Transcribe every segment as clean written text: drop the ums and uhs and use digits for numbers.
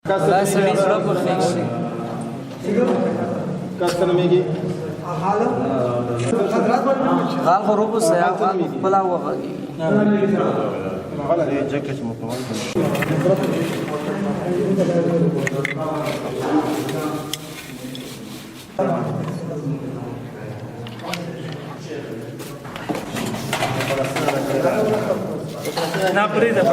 دا سړي زړه په خېښ شي غال خو روبو سیا غال خپله وغږېږي نه پرېږده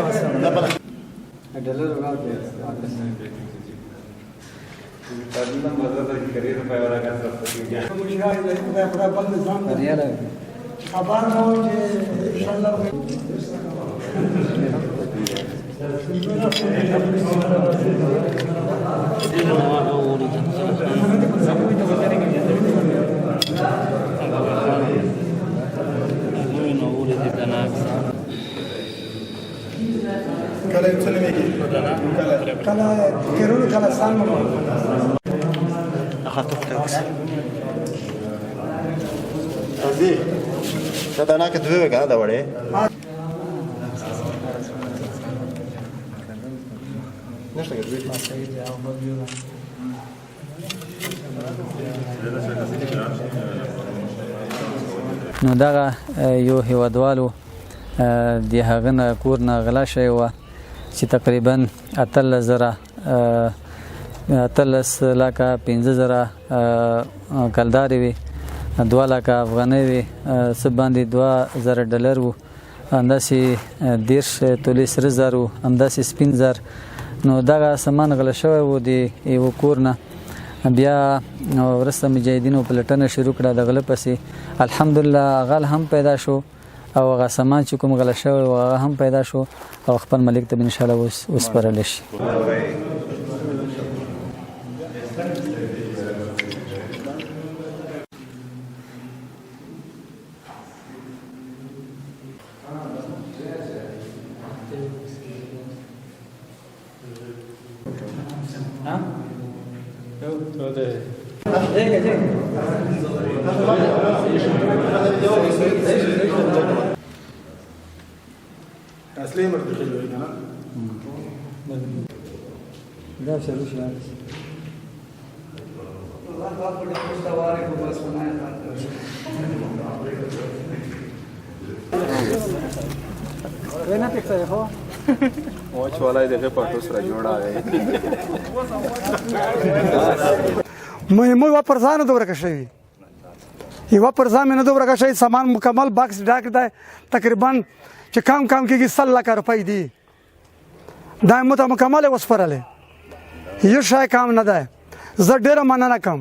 کله کېرونو کله سان دانا که دوی کنه دا وړه نشته دوی نو دغه یو هیوادوالو د هغه نه کور نه غلا شوی وه چې تقریبا 18,15,000 کلدارې وي 2 لکه افغانۍ وي څه باندې $2,000 وو همداسې 10 تولې سره زر وو همداسې سپین زر نو دغه سامان غلا شوی و د یوه کور نه بیا وروسته مجاهدینو پلټنه شروع کړه د غله پسې الحمدلله غل هم پیدا شو او هغه سامان چې کوم غلا شوی و هغه هم پیدا شو او خپل ملک ته انشاءالله وسپارلی شي اصلي مرد خلوي كنا دا شروع شي وینا پکې هو او چولای دغه پټو سره جوړا دی مې پرځان دوره کې شي یو پرځان نه دوره کې شي سامان مکمل باکس ډاک دی تقریبا چې کم کېږي 100 لک روپۍ دي دا مکمل وسپارله یو شای کام نه ده زه ډېره مننه کوم